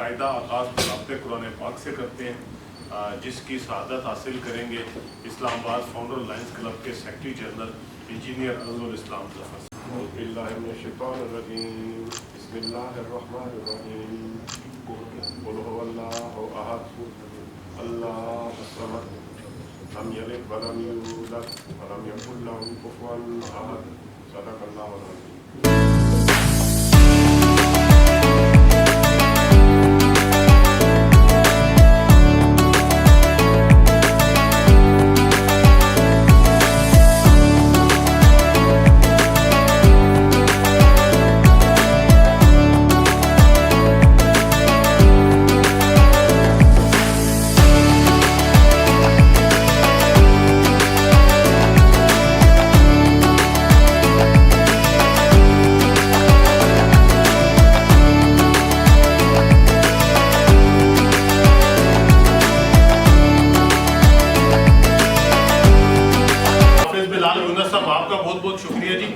बाकायदा आगाज़ राब्ते कुरान पाक से करते हैं, जिसकी शहादत हासिल करेंगे इस्लामाबाद फाउंडर लायंस क्लब के सेक्रेटरी जनरल इंजीनियर अज़हरुल इस्लाम ज़फ़र। लम यलिद वलम यूलद वलम यकुल लहू कुफुवन अहद। सदक़ल्लाहुल अज़ीम। आपका बहुत बहुत शुक्रिया जी,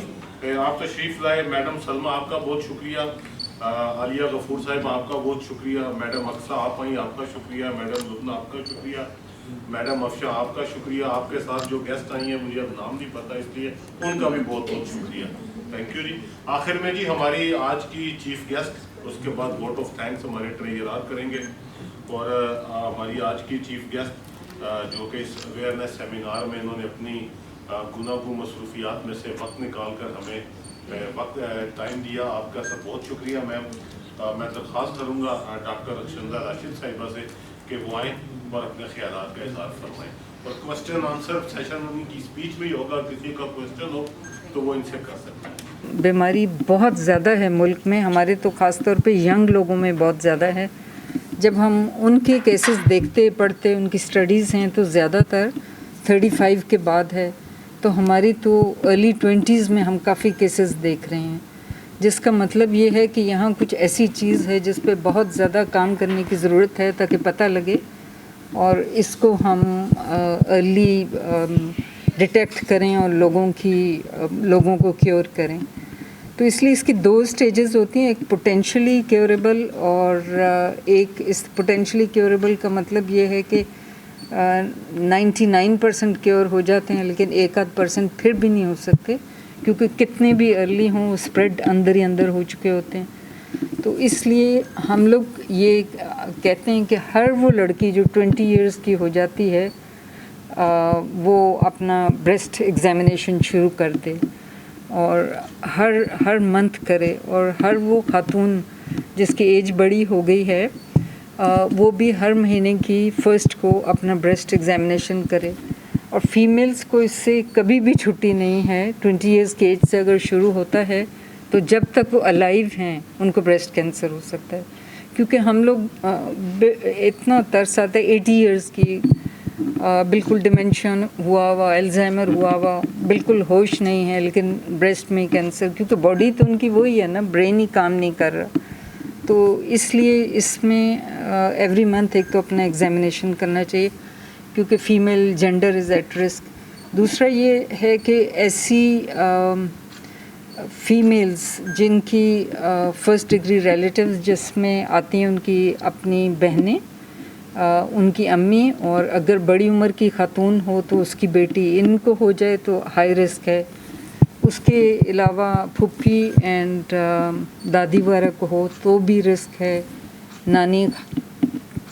आप तशरीफ़ लाए। मैडम सलमा आपका बहुत शुक्रिया, आलिया गफूर साहिब आपका बहुत शुक्रिया, मैडम अक्सा आप आई आपका शुक्रिया, मैडम लुबना आपका शुक्रिया, मैडम अफशा आपका शुक्रिया। आपके साथ जो गेस्ट आई हैं मुझे अब नाम नहीं पता, इसलिए उनका भी बहुत बहुत शुक्रिया, थैंक यू जी। आखिर में जी हमारी आज की चीफ गेस्ट, उसके बाद वोट ऑफ थैंक्स हमारे ट्रेजरार करेंगे। और हमारी आज की चीफ गेस्ट जो कि इस अवेयरनेस सेमिनार में इन्होंने अपनी गुनागू मसरूफियात में से वक्त निकाल कर हमें टाइम दिया, आपका सब बहुत शुक्रिया मैम। मैं दरख्वास्त करूँगा डॉक्टर रक्षंदा राशिद साहिबा से कि वो आएँ और अपने ख्यालात का इज़हार फरमाएँ। और क्वेश्चन आंसर सेशन उनकी स्पीच में ही होगा, किसी का क्वेश्चन हो तो वो इनसे कर सकते हैं। बीमारी बहुत ज़्यादा है मुल्क में, हमारे तो ख़ास तौर पे यंग लोगों में बहुत ज़्यादा है। जब हम उनके केसेस देखते पढ़ते, उनकी स्टडीज़ हैं तो ज़्यादातर 35 के बाद है, तो हमारी तो अर्ली 20s में हम काफ़ी केसेस देख रहे हैं, जिसका मतलब ये है कि यहाँ कुछ ऐसी चीज़ है जिस पे बहुत ज़्यादा काम करने की ज़रूरत है ताकि पता लगे और इसको हम अर्ली डिटेक्ट करें और लोगों को क्योर करें। तो इसलिए इसकी 2 स्टेजेस होती हैं, एक पोटेंशियली क्योरेबल और एक इस पोटेंशियली क्योरेबल का मतलब ये है कि 99% क्योर हो जाते हैं, लेकिन 1-8% फिर भी नहीं हो सकते, क्योंकि कितने भी अर्ली हों स्प्रेड अंदर ही अंदर हो चुके होते हैं। तो इसलिए हम लोग ये कहते हैं कि हर वो लड़की जो 20 इयर्स की हो जाती है वो अपना ब्रेस्ट एग्ज़ामिनेशन शुरू कर दे और हर मंथ करे, और हर वो खातून जिसकी एज बड़ी हो गई है वो भी हर महीने की 1st को अपना ब्रेस्ट एग्ज़ामिनेशन करे। और फीमेल्स को इससे कभी भी छुट्टी नहीं है, 20 इयर्स की एज से अगर शुरू होता है तो जब तक वो अलाइव हैं उनको ब्रेस्ट कैंसर हो सकता है। क्योंकि हम लोग इतना तरस आता है 80 इयर्स की, बिल्कुल डिमेंशन हुआ हुआ, अल्जाइमर हुआ हुआ, बिल्कुल होश नहीं है, लेकिन ब्रेस्ट में कैंसर, क्योंकि बॉडी तो उनकी वही है ना, ब्रेन ही काम नहीं कर रहा। तो इसलिए इसमें एवरी मंथ एक तो अपना एग्ज़ामिनेशन करना चाहिए, क्योंकि female gender is at risk. दूसरा ये है कि ऐसी फ़ीमेल्स जिनकी 1st डिग्री रिलेटिव्स जिसमें आती हैं उनकी अपनी बहनें, उनकी अम्मी, और अगर बड़ी उम्र की खातून हो तो उसकी बेटी, इनको हो जाए तो हाई रिस्क है। उसके अलावा फुप्पी एंड दादी वगैरह को हो तो भी रिस्क है, नानी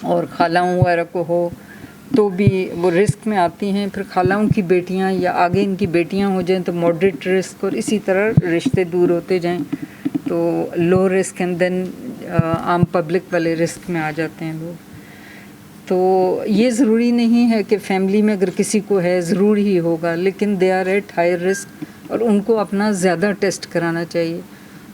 और खालाओं वगैरह को हो तो भी वो रिस्क में आती हैं। फिर खालाओं की बेटियां या आगे इनकी बेटियां हो जाएं तो मॉडरेट रिस्क, और इसी तरह रिश्ते दूर होते जाएं तो लो रिस्क, एंड देन आम पब्लिक वाले रिस्क में आ जाते हैं लोग। तो ये ज़रूरी नहीं है कि फैमिली में अगर किसी को है ज़रूर ही होगा, लेकिन they are at high risk और उनको अपना ज़्यादा टेस्ट कराना चाहिए।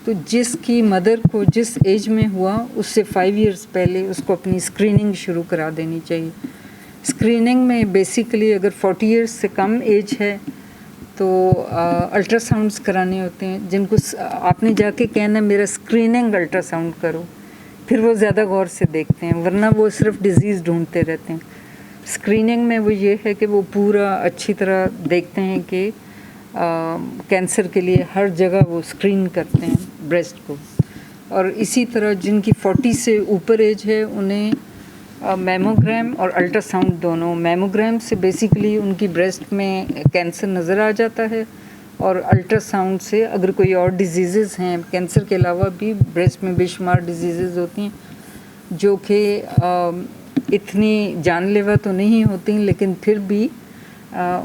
तो जिसकी मदर को जिस एज में हुआ उससे 5 इयर्स पहले उसको अपनी स्क्रीनिंग शुरू करा देनी चाहिए। स्क्रीनिंग में बेसिकली अगर 40 इयर्स से कम एज है तो अल्ट्रासाउंड्स कराने होते हैं, जिनको आपने जाके कहना मेरा स्क्रीनिंग अल्ट्रासाउंड करो, फिर वो ज़्यादा गौर से देखते हैं, वरना वो सिर्फ डिज़ीज़ ढूंढते रहते हैं। स्क्रीनिंग में वो ये है कि वो पूरा अच्छी तरह देखते हैं कि कैंसर के लिए हर जगह वो स्क्रीन करते हैं ब्रेस्ट को। और इसी तरह जिनकी 40 से ऊपर एज है उन्हें मैमोग्राम और अल्ट्रासाउंड दोनों। मैमोग्राम से बेसिकली उनकी ब्रेस्ट में कैंसर नज़र आ जाता है और अल्ट्रासाउंड से अगर कोई और डिजीज़ हैं, कैंसर के अलावा भी ब्रेस्ट में बेशुमार डिजीज़ होती हैं जो कि इतनी जानलेवा तो नहीं होती लेकिन फिर भी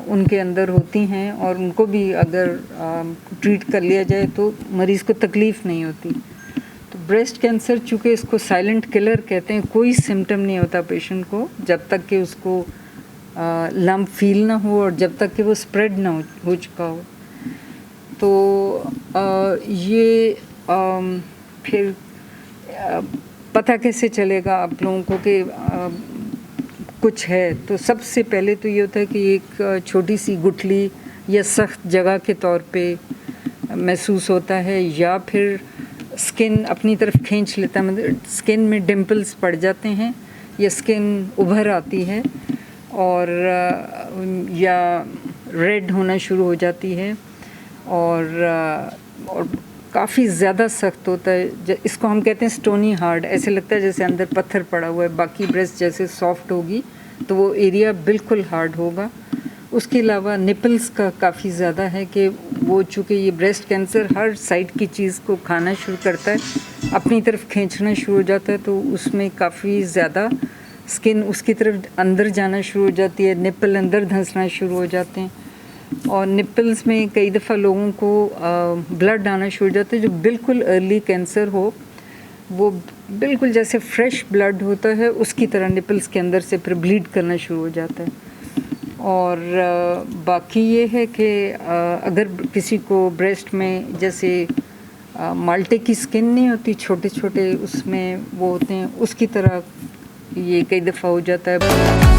उनके अंदर होती हैं और उनको भी अगर ट्रीट कर लिया जाए तो मरीज़ को तकलीफ़ नहीं होती। तो ब्रेस्ट कैंसर चूँकि इसको साइलेंट किलर कहते हैं, कोई सिम्टम नहीं होता पेशेंट को जब तक कि उसको लम्प फील ना हो और जब तक कि वो स्प्रेड ना हो चुका हो। तो ये फिर पता कैसे चलेगा आप लोगों को कि कुछ है? तो सबसे पहले तो ये होता है कि एक छोटी सी गुठली या सख्त जगह के तौर पे महसूस होता है या फिर स्किन अपनी तरफ खींच लेता है, मतलब स्किन में डिम्पल्स पड़ जाते हैं या स्किन उभर आती है और या रेड होना शुरू हो जाती है और काफ़ी ज़्यादा सख्त होता है। इसको हम कहते हैं स्टोनी हार्ड, ऐसे लगता है जैसे अंदर पत्थर पड़ा हुआ है। बाकी ब्रेस्ट जैसे सॉफ्ट होगी तो वो एरिया बिल्कुल हार्ड होगा। उसके अलावा निपल्स का काफ़ी ज़्यादा है कि वो चूँकि ये ब्रेस्ट कैंसर हर साइड की चीज़ को खाना शुरू करता है, अपनी तरफ खींचना शुरू हो जाता है, तो उसमें काफ़ी ज़्यादा स्किन उसकी तरफ अंदर जाना शुरू हो जाती है, निपल अंदर धंसना शुरू हो जाते हैं और निपल्स में कई दफ़ा लोगों को ब्लड आना शुरू हो जाता है। जो बिल्कुल अर्ली कैंसर हो वो बिल्कुल जैसे फ्रेश ब्लड होता है उसकी तरह निपल्स के अंदर से फिर ब्लीड करना शुरू हो जाता है। और बाकी ये है कि अगर किसी को ब्रेस्ट में जैसे माल्टे की स्किन नहीं होती, छोटे छोटे उसमें वो होते हैं, उसकी तरह ये कई दफ़ा हो जाता है।